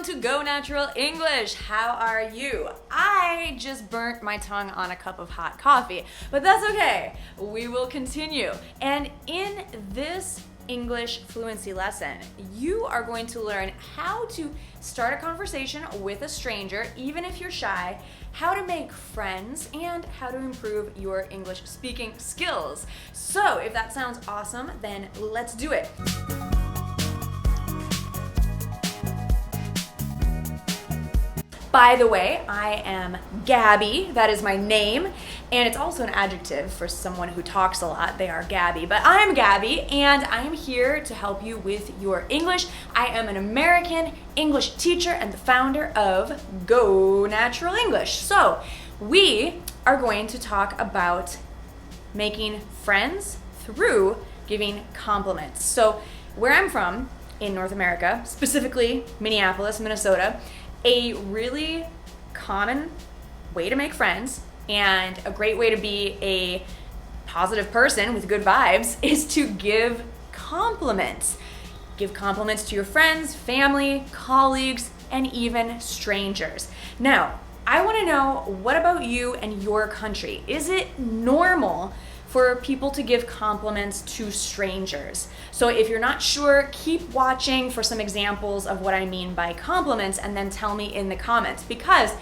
to Go Natural English. How are you? I just burnt my tongue on a cup of hot coffee, but that's okay. We will continue. And in this English fluency lesson, you are going to learn how to start a conversation with a stranger, even if you're shy, how to make friends, and how to improve your English speaking skills. So if that sounds awesome, then let's do it. By the way, I am Gabby, that is my name, and it's also an adjective for someone who talks a lot. They are Gabby, but I am Gabby, and I am here to help you with your English. I am an American English teacher and the founder of Go Natural English. So we are going to talk about making friends through giving compliments. So where I'm from in North America, specifically Minneapolis, Minnesota, a really common way to make friends and a great way to be a positive person with good vibes is to give compliments. Give compliments to your friends, family, colleagues, and even strangers. Now, I want to know, what about you and your country? Is it normal for people to give compliments to strangers? So if you're not sure, keep watching for some examples of what I mean by compliments and then tell me in the comments, because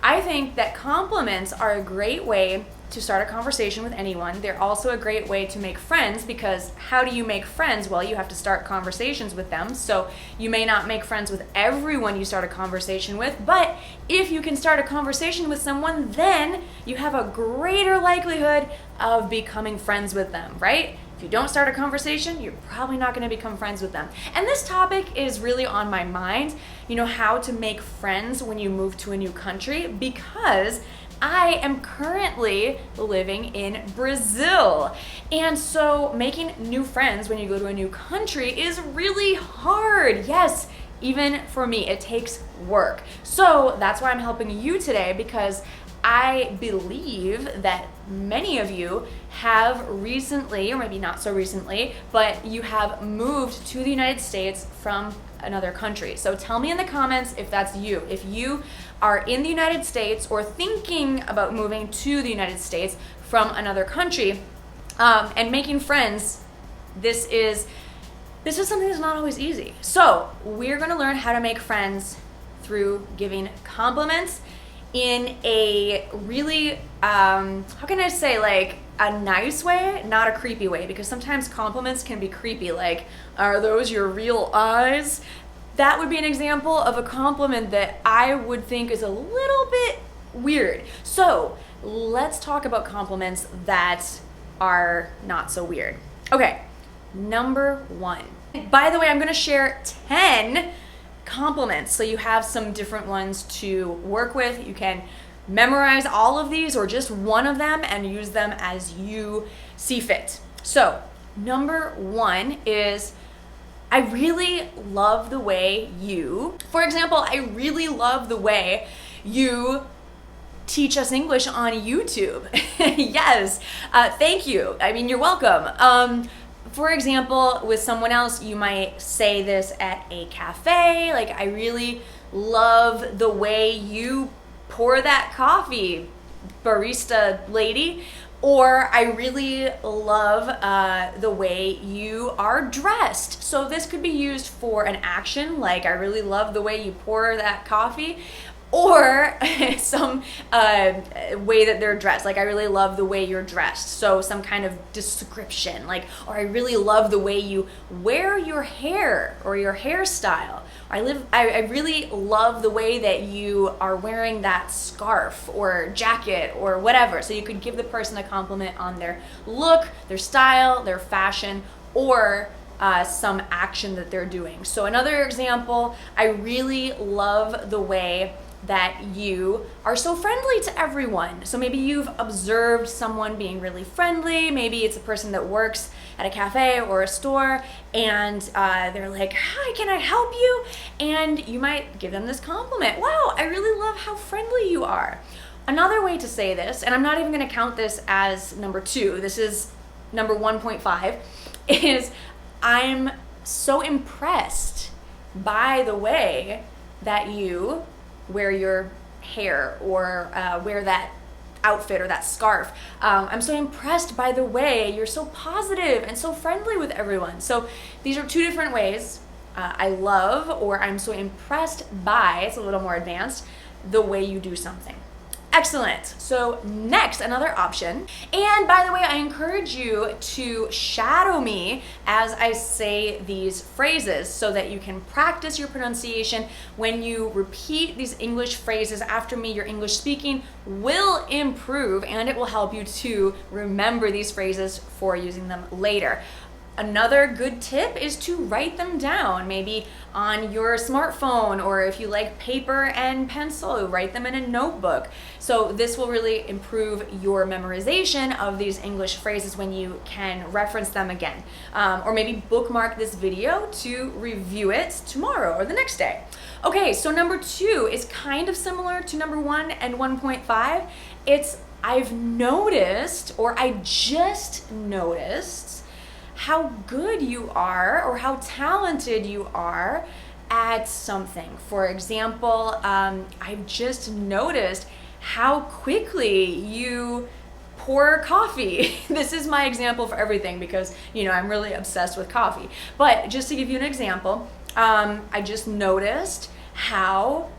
I think that compliments are a great way to start a conversation with anyone. They're also a great way to make friends, because how do you make friends? Well, you have to start conversations with them. So you may not make friends with everyone you start a conversation with, but if you can start a conversation with someone, then you have a greater likelihood of becoming friends with them, right? If you don't start a conversation, you're probably not going to become friends with them. And this topic is really on my mind, how to make friends when you move to a new country, because I am currently living in Brazil. And so making new friends when you go to a new country is really hard. Yes, even for me, it takes work. So that's why I'm helping you today, because I believe that many of you have recently, or maybe not so recently, but you have moved to the United States from another country. So tell me in the comments if that's you. If you are in the United States or thinking about moving to the United States from another country, and making friends, this is something that's not always easy. So we're going to learn how to make friends through giving compliments in a really, how can I say, like a nice way, not a creepy way, because sometimes compliments can be creepy, like, are those your real eyes? That would be an example of a compliment that I would think is a little bit weird. So let's talk about compliments that are not so weird. Okay, number one. By the way, I'm gonna share 10 compliments, so you have some different ones to work with. You can memorize all of these or just one of them and use them as you see fit. So number one is, I really love the way you, for example, I really love the way you teach us English on YouTube. Yes, thank you. I mean, you're welcome. For example, with someone else, you might say this at a cafe, like, I really love the way you pour that coffee, barista lady. Or I really love the way you are dressed. So this could be used for an action, like, I really love the way you pour that coffee, or some way that they're dressed, like, I really love the way you're dressed. So some kind of description, like, or I really love the way you wear your hair or your hairstyle. I really love the way that you are wearing that scarf or jacket or whatever. So you could give the person a compliment on their look, their style, their fashion, or some action that they're doing. So another example, I really love the way that you are so friendly to everyone. So maybe you've observed someone being really friendly. Maybe it's a person that works at a cafe or a store, and they're like, hi, can I help you? And you might give them this compliment. Wow, I really love how friendly you are. Another way to say this, and I'm not even gonna count this as number 2, this is number 1.5, is I'm so impressed by the way that you wear your hair or wear that outfit or that scarf. I'm so impressed by the way you're so positive and so friendly with everyone. So these are two different ways. I love, or I'm so impressed by, it's a little more advanced, the way you do something. Excellent. So next, another option. And by the way, I encourage you to shadow me as I say these phrases so that you can practice your pronunciation. When you repeat these English phrases after me, your English speaking will improve and it will help you to remember these phrases for using them later. Another good tip is to write them down, maybe on your smartphone, or if you like paper and pencil, write them in a notebook. So this will really improve your memorization of these English phrases when you can reference them again. Or maybe bookmark this video to review it tomorrow or the next day. Okay, so number 2 is kind of similar to number 1 and 1.5. It's I've noticed, or I just noticed, how good you are or how talented you are at something. For example, I've just noticed how quickly you pour coffee. This is my example for everything because, I'm really obsessed with coffee. But just to give you an example, I just noticed how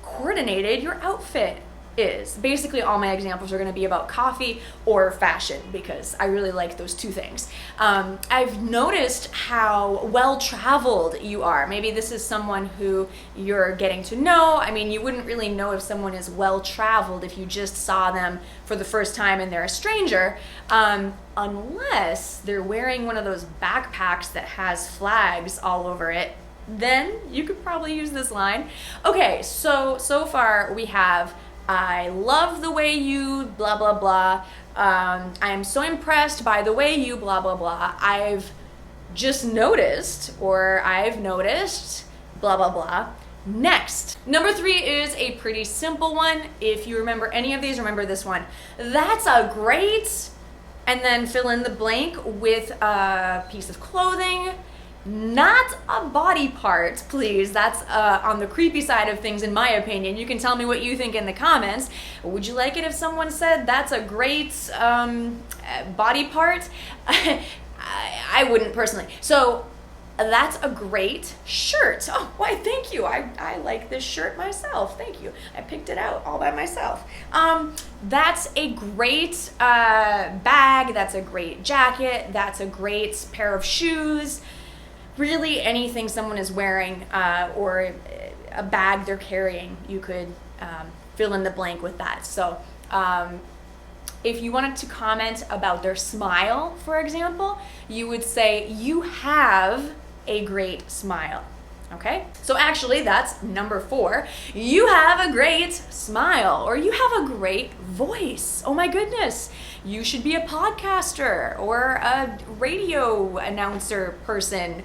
coordinated your outfit is. Basically, all my examples are going to be about coffee or fashion because I really like those two things. I've noticed how well-traveled you are. Maybe this is someone who you're getting to know. I mean, you wouldn't really know if someone is well-traveled if you just saw them for the first time and they're a stranger, unless they're wearing one of those backpacks that has flags all over it. Then you could probably use this line. Okay, so far we have I love the way you blah, blah, blah. I am so impressed by the way you blah, blah, blah. I've just noticed, or I've noticed, blah, blah, blah. Next, number 3 is a pretty simple one. If you remember any of these, remember this one. That's a great, and then fill in the blank with a piece of clothing. Not a body part, please. That's on the creepy side of things, in my opinion. You can tell me what you think in the comments. Would you like it if someone said that's a great body part? I wouldn't personally. So that's a great shirt. Oh, why, thank you. I like this shirt myself. Thank you. I picked it out all by myself. That's a great bag. That's a great jacket. That's a great pair of shoes. Really anything someone is wearing or a bag they're carrying, you could fill in the blank with that. So if you wanted to comment about their smile, for example, you would say, you have a great smile. Okay, so actually that's number 4. You have a great smile, or you have a great voice. Oh my goodness, you should be a podcaster or a radio announcer person.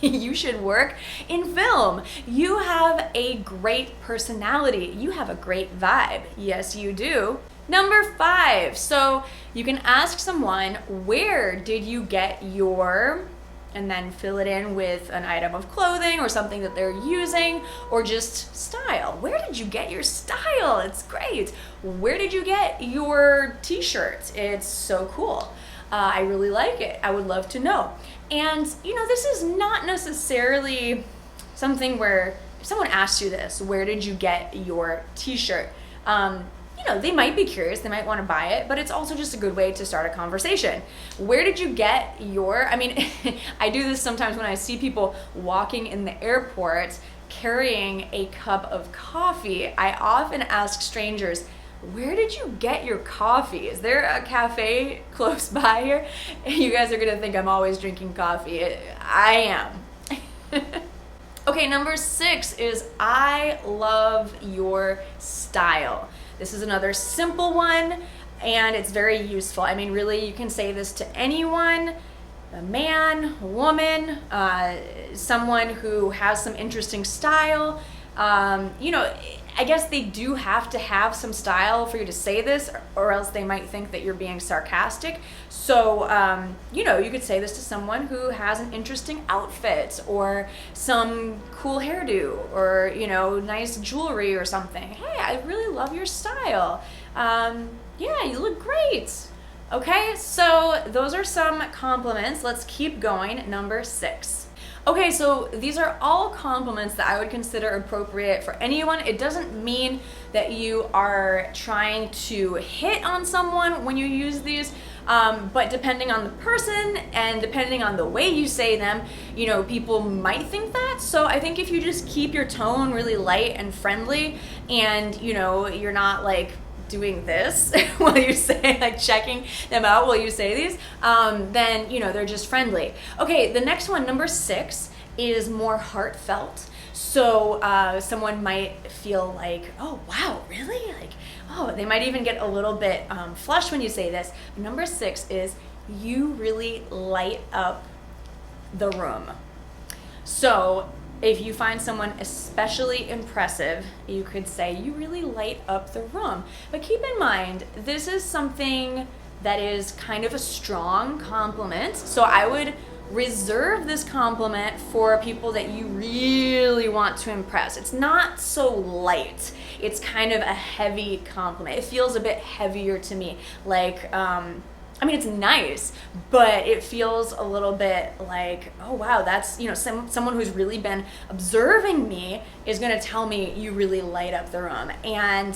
You should work in film. You have a great personality. You have a great vibe. Yes, you do. Number 5, so you can ask someone, where did you get your, and then fill it in with an item of clothing or something that they're using, or just style. Where did you get your style? It's great. Where did you get your t-shirt? It's so cool. I really like it. I would love to know. And this is not necessarily something where if someone asks you this, where did you get your t-shirt? They might be curious, they might want to buy it, but it's also just a good way to start a conversation. Where did you get your, I do this sometimes when I see people walking in the airport carrying a cup of coffee. I often ask strangers, where did you get your coffee? Is there a cafe close by here? You guys are gonna think I'm always drinking coffee. I am. Okay, number 6 is I love your style. This is another simple one, and it's very useful. Really, you can say this to anyone, a man, a woman, someone who has some interesting style. I guess they do have to have some style for you to say this, or else they might think that you're being sarcastic. So, you could say this to someone who has an interesting outfit or some cool hairdo or, nice jewelry or something. Hey, I really love your style. Yeah, you look great. Okay, so those are some compliments. Let's keep going. Number 6. Okay, so these are all compliments that I would consider appropriate for anyone. It doesn't mean that you are trying to hit on someone when you use these, but depending on the person and depending on the way you say them, people might think that. So I think if you just keep your tone really light and friendly and, you're not like doing this while you say, like checking them out while you say these, then, they're just friendly. Okay, the next one, number 6, is more heartfelt. So someone might feel like, oh, wow, really? Like, oh, they might even get a little bit flushed when you say this. Number 6 is you really light up the room. So if you find someone especially impressive, you could say, you really light up the room. But keep in mind, this is something that is kind of a strong compliment. So I would reserve this compliment for people that you really want to impress. It's not so light. It's kind of a heavy compliment. It feels a bit heavier to me. Like, it's nice, but it feels a little bit like, oh wow, that's, someone who's really been observing me is going to tell me you really light up the room. And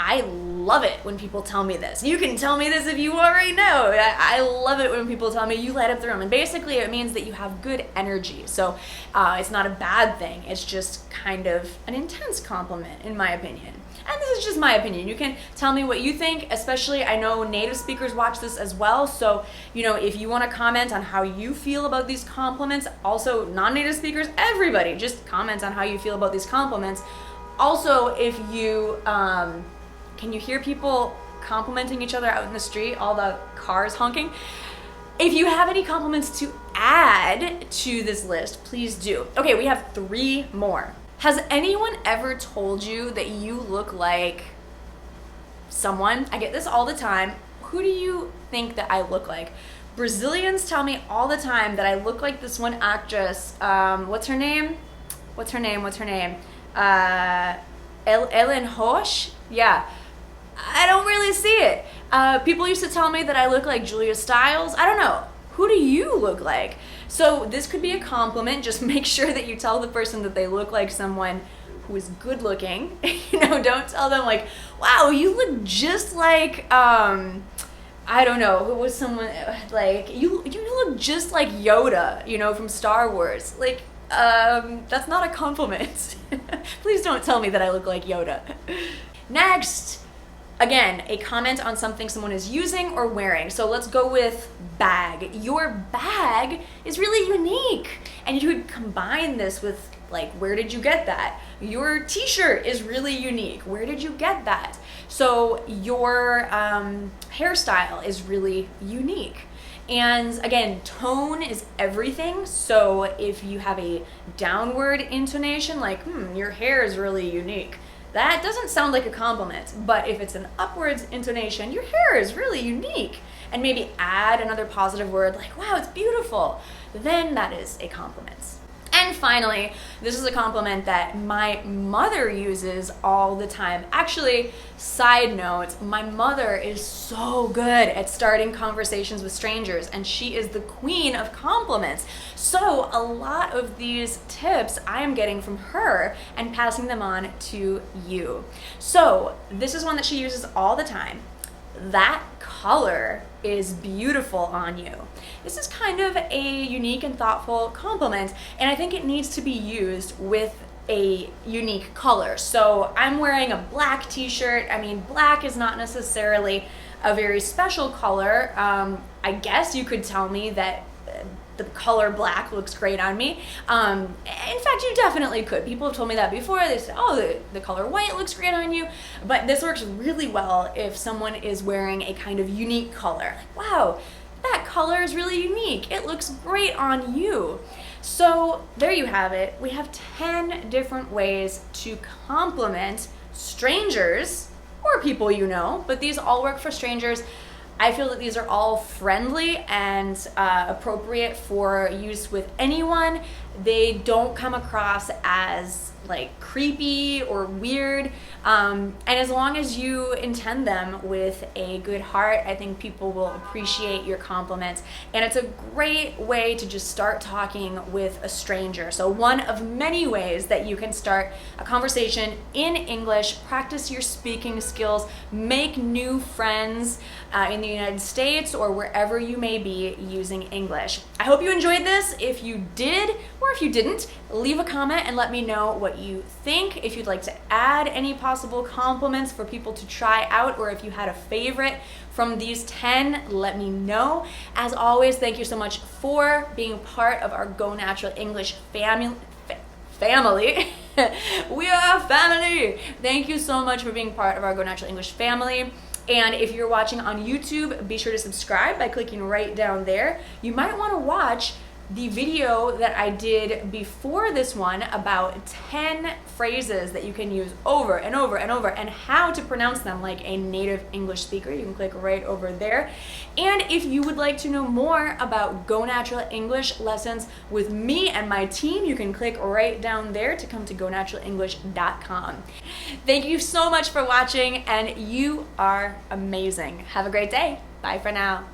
I love it when people tell me this. You can tell me this if you already know. I love it when people tell me you light up the room. And basically it means that you have good energy. So it's not a bad thing. It's just kind of an intense compliment, in my opinion. And this is just my opinion. You can tell me what you think, especially I know native speakers watch this as well. So, if you want to comment on how you feel about these compliments, also non-native speakers, everybody, just comment on how you feel about these compliments. Also, if you, can you hear people complimenting each other out in the street, all the cars honking? If you have any compliments to add to this list, please do. Okay, we have 3 more. Has anyone ever told you that you look like someone? I get this all the time. Who do you think that I look like? Brazilians tell me all the time that I look like this one actress. What's her name? Ellen Roche? Yeah. I don't really see it. People used to tell me that I look like Julia Stiles. I don't know. Who do you look like? So this could be a compliment. Just make sure that you tell the person that they look like someone who is good looking. Don't tell them like, wow, you look just like, I don't know, who was someone like, you look just like Yoda, from Star Wars. Like, that's not a compliment. Please don't tell me that I look like Yoda. Next. Again, a comment on something someone is using or wearing. So let's go with bag. Your bag is really unique. And you could combine this with like, where did you get that? Your t-shirt is really unique. Where did you get that? So your hairstyle is really unique. And again, tone is everything. So if you have a downward intonation, like, your hair is really unique, that doesn't sound like a compliment. But if it's an upwards intonation, your hair is really unique, and maybe add another positive word like, wow, it's beautiful, then that is a compliment. And finally, this is a compliment that my mother uses all the time. Actually, side note, my mother is so good at starting conversations with strangers, and she is the queen of compliments. So a lot of these tips I am getting from her and passing them on to you. So this is one that she uses all the time. That color is beautiful on you. This is kind of a unique and thoughtful compliment, and I think it needs to be used with a unique color. So I'm wearing a black t-shirt. Black is not necessarily a very special color. I guess you could tell me that the color black looks great on me. In fact, you definitely could. People have told me that before. They said, oh, the color white looks great on you. But this works really well if someone is wearing a kind of unique color. Like, wow, that color is really unique. It looks great on you. So there you have it. We have 10 different ways to compliment strangers or people you know, but these all work for strangers. I feel that these are all friendly and appropriate for use with anyone. They don't come across as like creepy or weird. And as long as you intend them with a good heart, I think people will appreciate your compliments. And it's a great way to just start talking with a stranger. So one of many ways that you can start a conversation in English, practice your speaking skills, make new friends in the United States or wherever you may be using English. I hope you enjoyed this. If you did, or if you didn't, leave a comment and let me know what you think. If you'd like to add any possible compliments for people to try out, or if you had a favorite from these 10, let me know. As always, thank you so much for being part of our Go Natural English family. We are a family. Thank you so much for being part of our Go Natural English family. And if you're watching on YouTube, be sure to subscribe by clicking right down there. You might want to watch the video that I did before this one about 10 phrases that you can use over and over and over and how to pronounce them like a native English speaker. You can click right over there. And if you would like to know more about Go Natural English lessons with me and my team, you can click right down there to come to gonaturalenglish.com. Thank you so much for watching, and you are amazing. Have a great day. Bye for now.